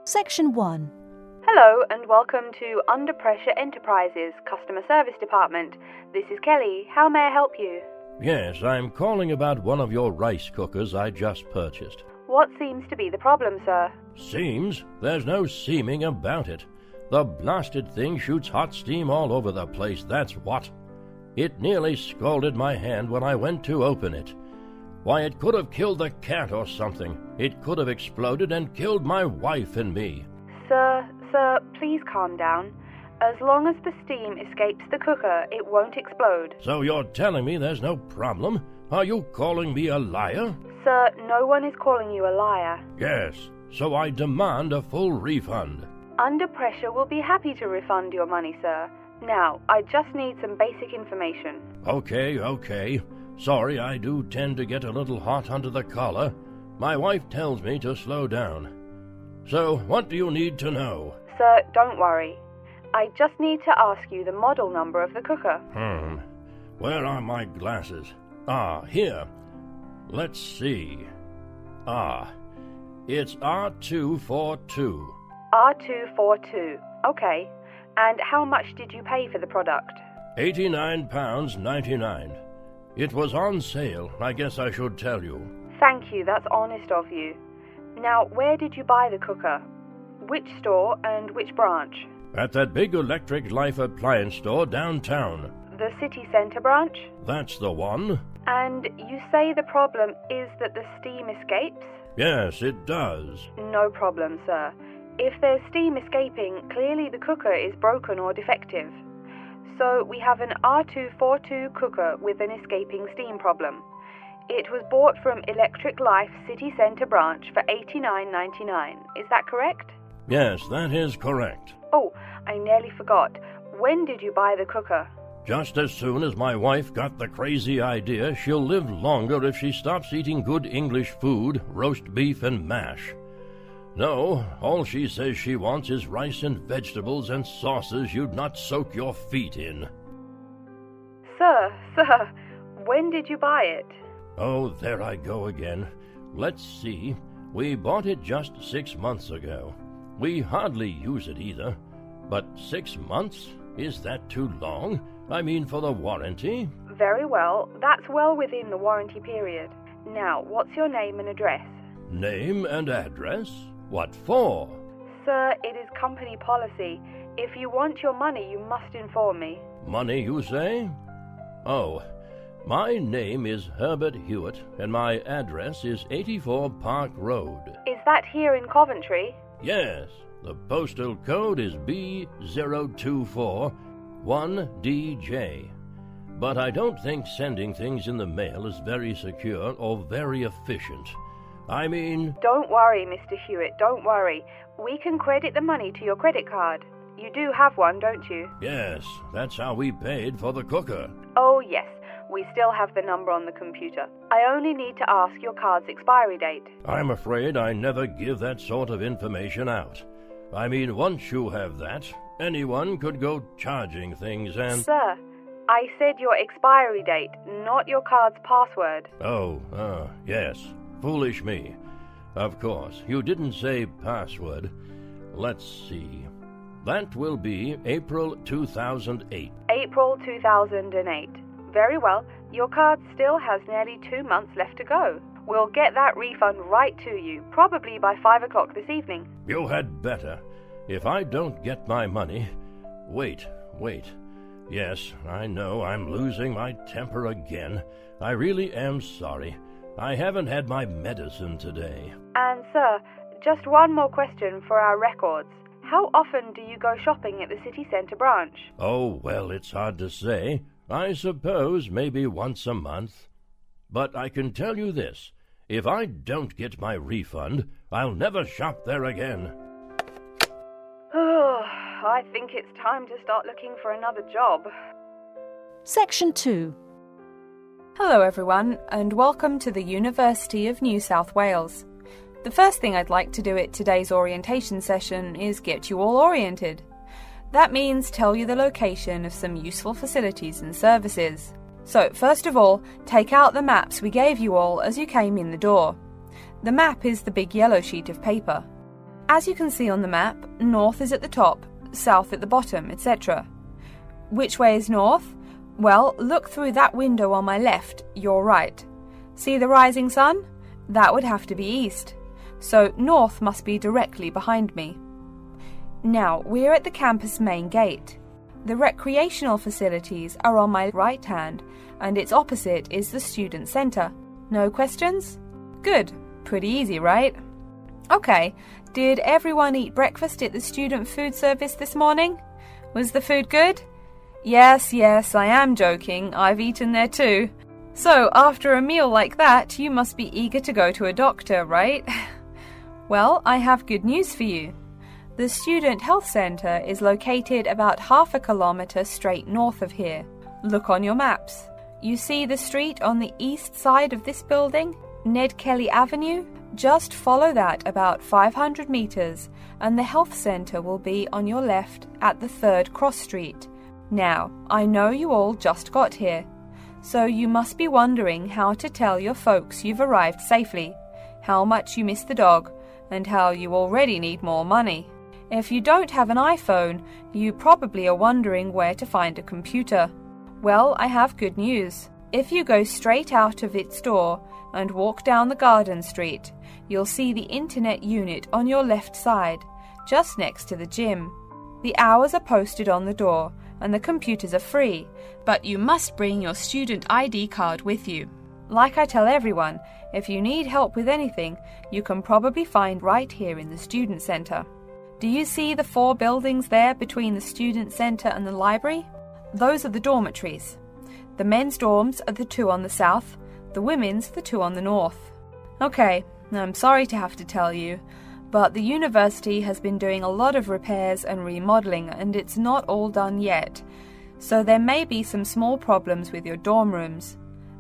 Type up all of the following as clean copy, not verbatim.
Section 1. Hello and welcome to Under Pressure Enterprises Customer Service Department. This is Kelly. How may I help you? Yes, I'm calling about one of your rice cookers I just purchased. What seems to be the problem, sir? Seems? There's no seeming about it. The blasted thing shoots hot steam all over the place, that's what. It nearly scalded my hand when I went to open it. Why, it could have killed the cat or something. It could have exploded and killed my wife and me. Sir, please calm down. As long as the steam escapes the cooker, it won't explode. So you're telling me there's no problem? Are you calling me a liar? Sir, no one is calling you a liar. Yes, so I demand a full refund. Under Pressure will be happy to refund your money, sir. Now, I just need some basic information. Okay. Sorry, I do tend to get a little hot under the collar. My wife tells me to slow down. So, what do you need to know? Sir, don't worry. I just need to ask you the model number of the cooker. Where are my glasses? Here. Let's see. It's R242. R242. Okay. And how much did you pay for the product? £89.99. It was on sale, I guess I should tell you. Thank you, that's honest of you. Now, where did you buy the cooker? Which store and which branch? At that big Electric Life appliance store downtown. The city centre branch? That's the one. And you say the problem is that the steam escapes? Yes, it does. No problem, sir. If there's steam escaping, clearly the cooker is broken or defective. So we have an R242 cooker with an escaping steam problem. It was bought from Electric Life City Centre branch for $89.99. Is that correct? Yes, that is correct. Oh, I nearly forgot. When did you buy the cooker? Just as soon as my wife got the crazy idea she'll live longer if she stops eating good English food, roast beef and mash. No, all she says she wants is rice and vegetables and sauces you'd not soak your feet in. Sir, when did you buy it? Oh, there I go again. Let's see. We bought it just 6 months ago. We hardly use it either. But 6 months? Is that too long? I mean, for the warranty? Very well. That's well within the warranty period. Now, what's your name and address? Name and address? What for? Sir, it is company policy. If you want your money, you must inform me. Money, you say? Oh, my name is Herbert Hewitt, and my address is 84 Park Road. Is that here in Coventry? Yes, the postal code is B0241DJ. But I don't think sending things in the mail is very secure or very efficient. I mean... Don't worry, Mr. Hewitt, don't worry. We can credit the money to your credit card. You do have one, don't you? Yes, that's how we paid for the cooker. Oh, yes. We still have the number on the computer. I only need to ask your card's expiry date. I'm afraid I never give that sort of information out. I mean, once you have that, anyone could go charging things and... Sir, I said your expiry date, not your card's password. Yes. Foolish me. Of course, you didn't say password. Let's see. That will be April 2008. April 2008. Very well. Your card still has nearly 2 months left to go. We'll get that refund right to you, probably by 5 o'clock this evening. You had better. If I don't get my money... Wait. Yes, I know I'm losing my temper again. I really am sorry. I haven't had my medicine today. And, sir, just one more question for our records. How often do you go shopping at the city centre branch? Oh, well, it's hard to say. I suppose maybe once a month. But I can tell you this. If I don't get my refund, I'll never shop there again. Oh, I think it's time to start looking for another job. Section 2. Hello everyone, and welcome to the University of New South Wales. The first thing I'd like to do at today's orientation session is get you all oriented. That means tell you the location of some useful facilities and services. So, first of all, take out the maps we gave you all as you came in the door. The map is the big yellow sheet of paper. As you can see on the map, north is at the top, south at the bottom, etc. Which way is north? Well, look through that window on my left, your right. See the rising sun? That would have to be east. So north must be directly behind me. Now, we're at the campus main gate. The recreational facilities are on my right hand, and its opposite is the student centre. No questions? Good. Pretty easy, right? Okay, did everyone eat breakfast at the student food service this morning? Was the food good? Yes, I am joking. I've eaten there too. So, after a meal like that, you must be eager to go to a doctor, right? Well, I have good news for you. The Student Health Centre is located about half a kilometre straight north of here. Look on your maps. You see the street on the east side of this building? Ned Kelly Avenue? Just follow that about 500 metres and the health centre will be on your left at the 3rd cross street. Now, I know you all just got here, so you must be wondering how to tell your folks you've arrived safely, how much you miss the dog, and how you already need more money. If you don't have an iPhone, you probably are wondering where to find a computer. Well, I have good news. If you go straight out of its door and walk down the garden street, you'll see the internet unit on your left side, just next to the gym. The hours are posted on the door and the computers are free, but you must bring your student ID card with you. Like I tell everyone, if you need help with anything, you can probably find right here in the student centre. Do you see the 4 buildings there between the student centre and the library? Those are the dormitories. The men's dorms are the 2 on the south, the women's the 2 on the north. Okay, I'm sorry to have to tell you, but the university has been doing a lot of repairs and remodelling and it's not all done yet, so there may be some small problems with your dorm rooms.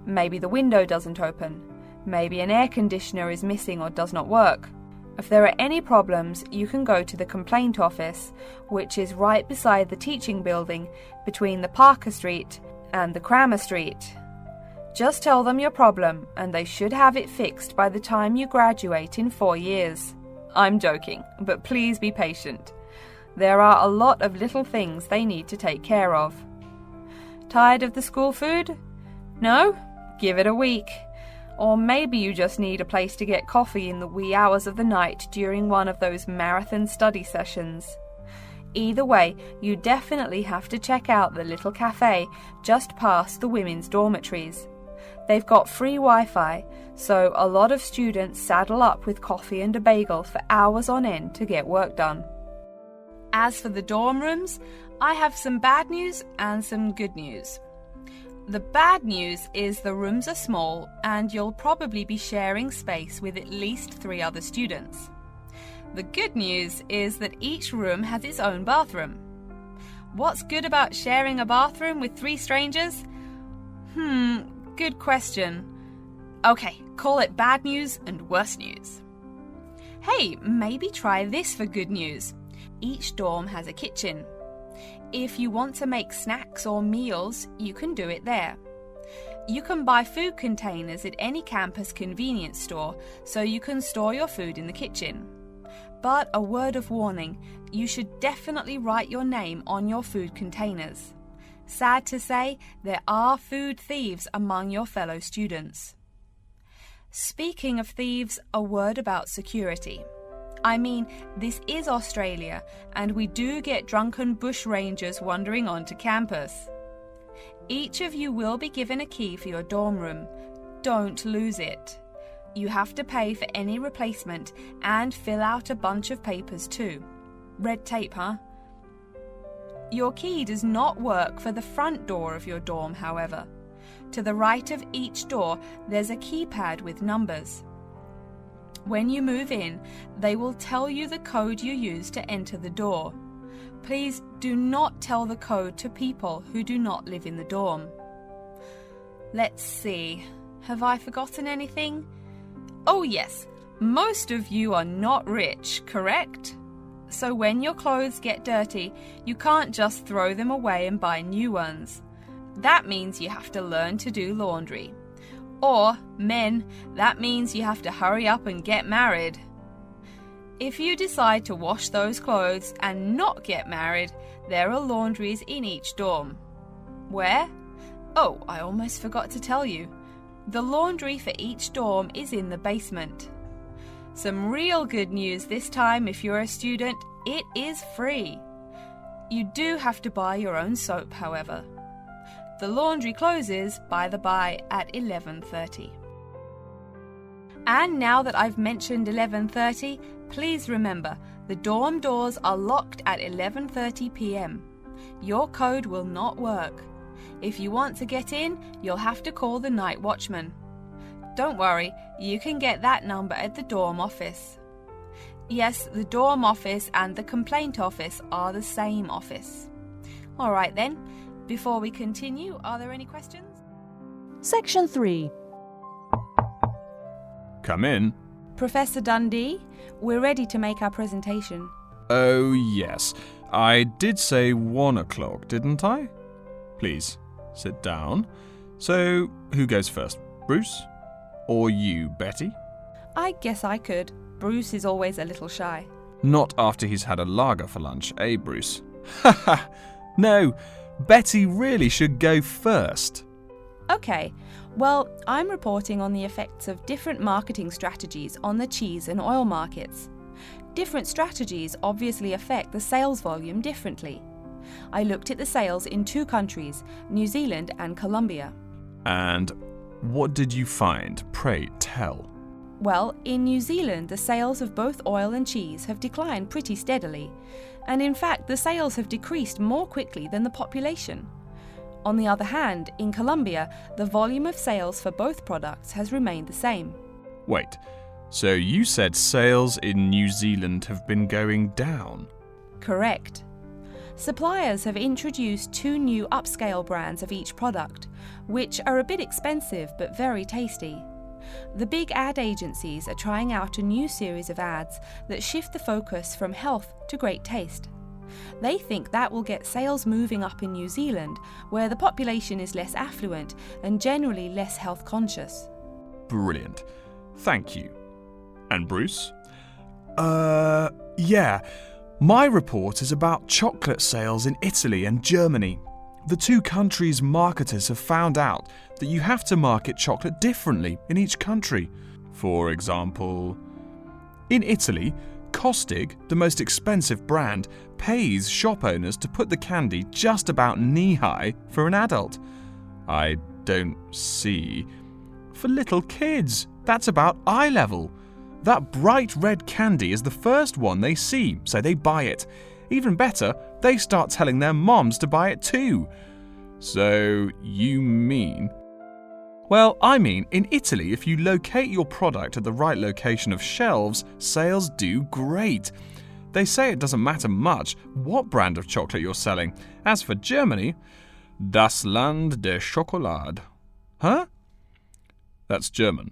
Maybe the window doesn't open. Maybe an air conditioner is missing or does not work. If there are any problems, you can go to the complaint office, which is right beside the teaching building between the Parker Street and the Cramer Street. Just tell them your problem and they should have it fixed by the time you graduate in 4 years. I'm joking, but please be patient. There are a lot of little things they need to take care of. Tired of the school food? No? Give it a week. Or maybe you just need a place to get coffee in the wee hours of the night during one of those marathon study sessions. Either way, you definitely have to check out the little cafe just past the women's dormitories. They've got free Wi-Fi, so a lot of students saddle up with coffee and a bagel for hours on end to get work done. As for the dorm rooms, I have some bad news and some good news. The bad news is the rooms are small and you'll probably be sharing space with at least 3 other students. The good news is that each room has its own bathroom. What's good about sharing a bathroom with 3 strangers? Good question. Okay, call it bad news and worse news. Hey, maybe try this for good news. Each dorm has a kitchen. If you want to make snacks or meals, you can do it there. You can buy food containers at any campus convenience store, so you can store your food in the kitchen. But a word of warning, you should definitely write your name on your food containers. Sad to say, there are food thieves among your fellow students. Speaking of thieves, a word about security. I mean, this is Australia, and we do get drunken bush rangers wandering onto campus. Each of you will be given a key for your dorm room. Don't lose it. You have to pay for any replacement and fill out a bunch of papers too. Red tape, huh? Your key does not work for the front door of your dorm, however. To the right of each door, there's a keypad with numbers. When you move in, they will tell you the code you use to enter the door. Please do not tell the code to people who do not live in the dorm. Let's see, have I forgotten anything? Oh yes, most of you are not rich, correct? So when your clothes get dirty, you can't just throw them away and buy new ones. That means you have to learn to do laundry. Or, men, that means you have to hurry up and get married. If you decide to wash those clothes and not get married, there are laundries in each dorm. Where? Oh, I almost forgot to tell you. The laundry for each dorm is in the basement. Some real good news this time if you're a student, it is free. You do have to buy your own soap, however. The laundry closes, by the by, at 11:30. And now that I've mentioned 11:30, please remember, the dorm doors are locked at 11:30 p.m. Your code will not work. If you want to get in, you'll have to call the night watchman. Don't worry, you can get that number at the dorm office. Yes, the dorm office and the complaint office are the same office. All right then, before we continue, are there any questions? Section 3. Come in. Professor Dundee, we're ready to make our presentation. Oh, yes. I did say 1 o'clock, didn't I? Please, sit down. So, who goes first? Bruce? Or you, Betty? I guess I could. Bruce is always a little shy. Not after he's had a lager for lunch, eh, Bruce? Ha ha! No, Betty really should go first. Okay, well, I'm reporting on the effects of different marketing strategies on the cheese and oil markets. Different strategies obviously affect the sales volume differently. I looked at the sales in 2 countries, New Zealand and Colombia. And what did you find? Pray tell. Well, in New Zealand, the sales of both oil and cheese have declined pretty steadily, and in fact, the sales have decreased more quickly than the population. On the other hand, in Colombia, the volume of sales for both products has remained the same. Wait, so you said sales in New Zealand have been going down? Correct. Suppliers have introduced 2 new upscale brands of each product, which are a bit expensive but very tasty. The big ad agencies are trying out a new series of ads that shift the focus from health to great taste. They think that will get sales moving up in New Zealand, where the population is less affluent and generally less health conscious. Brilliant. Thank you. And Bruce? Yeah. My report is about chocolate sales in Italy and Germany. The 2 countries' marketers have found out that you have to market chocolate differently in each country. For example, in Italy, Kostig, the most expensive brand, pays shop owners to put the candy just about knee-high for an adult. I don't see. For little kids, that's about eye level. That bright red candy is the first one they see, so they buy it. Even better, they start telling their moms to buy it too. So, you mean? Well, I mean, in Italy, if you locate your product at the right location of shelves, sales do great. They say it doesn't matter much what brand of chocolate you're selling. As for Germany, das Land der Schokolade. Huh? That's German.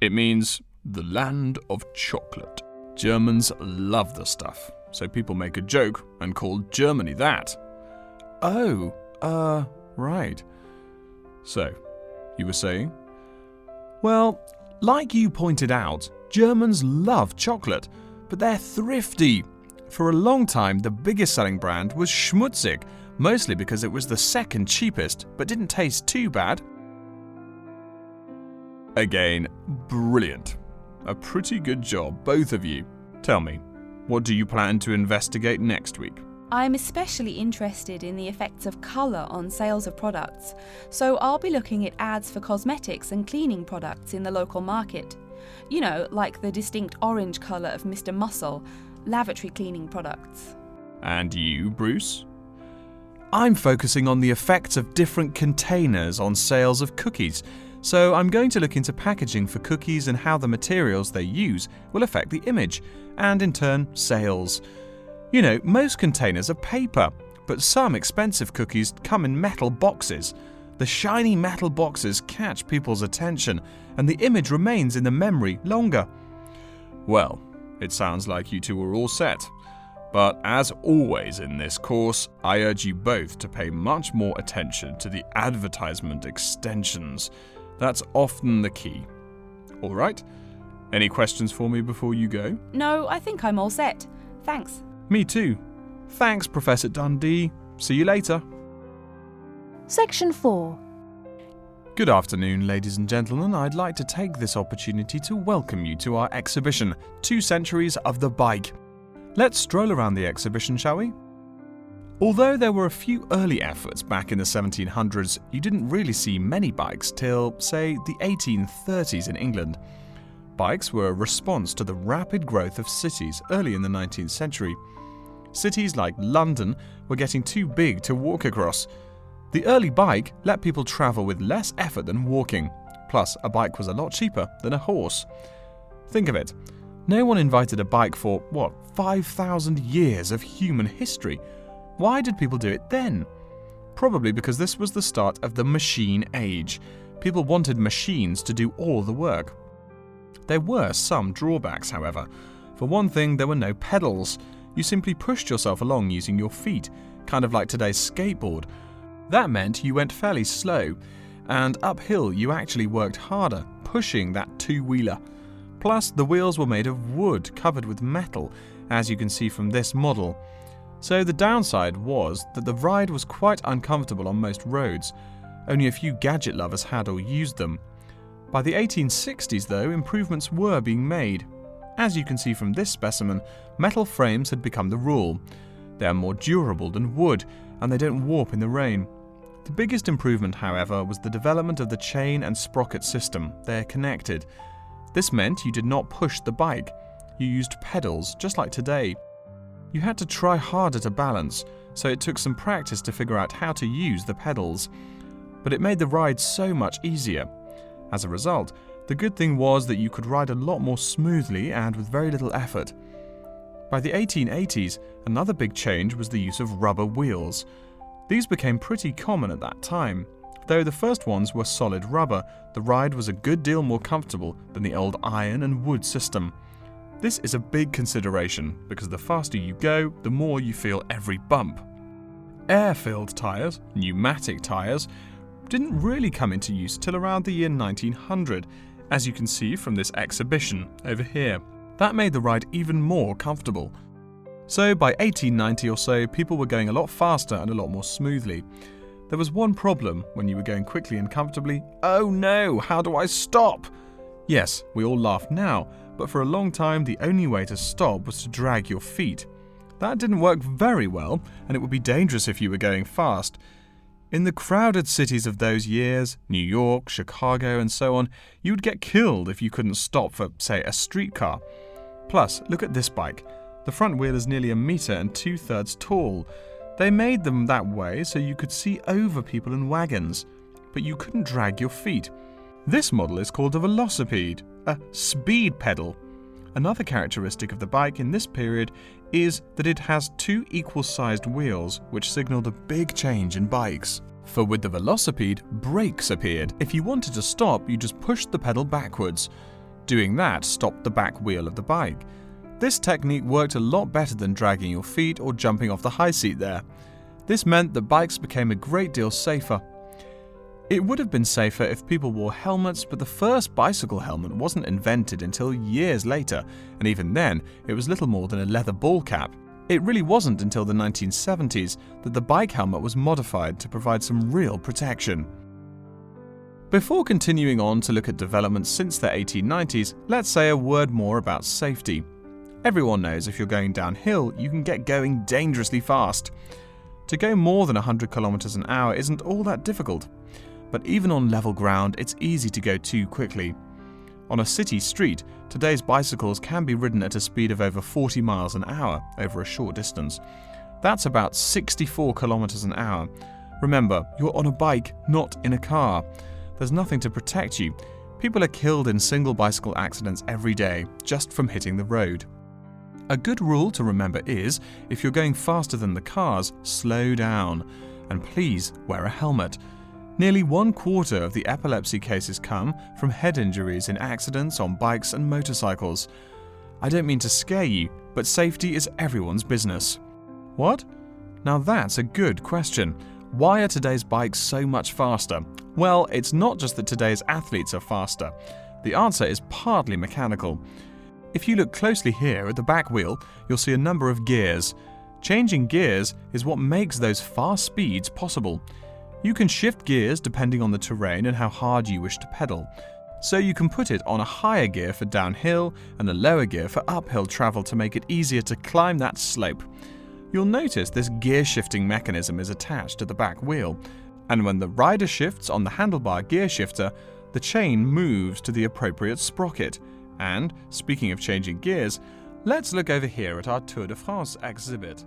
It means the land of chocolate. Germans love the stuff, so people make a joke and call Germany that. Oh, right. So, you were saying? Well, like you pointed out, Germans love chocolate, but they're thrifty. For a long time, the biggest selling brand was Schmutzig, mostly because it was the second cheapest, but didn't taste too bad. Again, brilliant. A pretty good job, both of you. Tell me, what do you plan to investigate next week? I'm especially interested in the effects of colour on sales of products, so I'll be looking at ads for cosmetics and cleaning products in the local market. You know, like the distinct orange colour of Mr. Muscle, lavatory cleaning products. And you, Bruce? I'm focusing on the effects of different containers on sales of cookies, so I'm going to look into packaging for cookies and how the materials they use will affect the image, and in turn, sales. You know, most containers are paper, but some expensive cookies come in metal boxes. The shiny metal boxes catch people's attention, and the image remains in the memory longer. Well, it sounds like you two are all set. But as always in this course, I urge you both to pay much more attention to the advertisement extensions. That's often the key. All right? Any questions for me before you go? No, I think I'm all set. Thanks. Me too. Thanks, Professor Dundee. See you later. Section 4. Good afternoon, ladies and gentlemen. I'd like to take this opportunity to welcome you to our exhibition, 2 Centuries of the Bike. Let's stroll around the exhibition, shall we? Although there were a few early efforts back in the 1700s, you didn't really see many bikes till, say, the 1830s in England. Bikes were a response to the rapid growth of cities early in the 19th century. Cities like London were getting too big to walk across. The early bike let people travel with less effort than walking. Plus, a bike was a lot cheaper than a horse. Think of it. No one invented a bike for, 5,000 years of human history. Why did people do it then? Probably because this was the start of the machine age. People wanted machines to do all the work. There were some drawbacks, however. For one thing, there were no pedals. You simply pushed yourself along using your feet, kind of like today's skateboard. That meant you went fairly slow, and uphill you actually worked harder, pushing that two-wheeler. Plus, the wheels were made of wood covered with metal, as you can see from this model. So the downside was that the ride was quite uncomfortable on most roads. Only a few gadget lovers had or used them. By the 1860s, though, improvements were being made. As you can see from this specimen, metal frames had become the rule. They are more durable than wood, and they don't warp in the rain. The biggest improvement, however, was the development of the chain and sprocket system. They're connected. This meant you did not push the bike. You used pedals, just like today. You had to try harder to balance, so it took some practice to figure out how to use the pedals. But it made the ride so much easier. As a result, the good thing was that you could ride a lot more smoothly and with very little effort. By the 1880s, another big change was the use of rubber wheels. These became pretty common at that time. Though the first ones were solid rubber, the ride was a good deal more comfortable than the old iron and wood system. This is a big consideration because the faster you go, the more you feel every bump. Air-filled tyres, pneumatic tyres, didn't really come into use till around the year 1900, as you can see from this exhibition over here. That made the ride even more comfortable. So by 1890 or so, people were going a lot faster and a lot more smoothly. There was one problem when you were going quickly and comfortably. Oh no, how do I stop? Yes, we all laugh now, but for a long time the only way to stop was to drag your feet. That didn't work very well, and it would be dangerous if you were going fast. In the crowded cities of those years, New York, Chicago, and so on, you would get killed if you couldn't stop for, say, a streetcar. Plus, look at this bike. The front wheel is nearly 1 meter and 2/3 tall. They made them that way so you could see over people in wagons, but you couldn't drag your feet. This model is called a velocipede, a speed pedal. Another characteristic of the bike in this period is that it has 2 equal-sized wheels, which signaled a big change in bikes. For with the velocipede, brakes appeared. If you wanted to stop, you just pushed the pedal backwards. Doing that stopped the back wheel of the bike. This technique worked a lot better than dragging your feet or jumping off the high seat there. This meant that bikes became a great deal safer. It would have been safer if people wore helmets, but the first bicycle helmet wasn't invented until years later, and even then, it was little more than a leather ball cap. It really wasn't until the 1970s that the bike helmet was modified to provide some real protection. Before continuing on to look at developments since the 1890s, let's say a word more about safety. Everyone knows if you're going downhill, you can get going dangerously fast. To go more than 100 kilometers an hour isn't all that difficult. But even on level ground, it's easy to go too quickly. On a city street, today's bicycles can be ridden at a speed of over 40 miles an hour over a short distance. That's about 64 kilometers an hour. Remember, you're on a bike, not in a car. There's nothing to protect you. People are killed in single bicycle accidents every day, just from hitting the road. A good rule to remember is, if you're going faster than the cars, slow down. And please wear a helmet. Nearly 1/4 of the epilepsy cases come from head injuries in accidents on bikes and motorcycles. I don't mean to scare you, but safety is everyone's business. What? Now that's a good question. Why are today's bikes so much faster? Well, it's not just that today's athletes are faster. The answer is partly mechanical. If you look closely here at the back wheel, you'll see a number of gears. Changing gears is what makes those fast speeds possible. You can shift gears depending on the terrain and how hard you wish to pedal. So you can put it on a higher gear for downhill and a lower gear for uphill travel to make it easier to climb that slope. You'll notice this gear shifting mechanism is attached to the back wheel, and when the rider shifts on the handlebar gear shifter, the chain moves to the appropriate sprocket. And, speaking of changing gears, let's look over here at our Tour de France exhibit.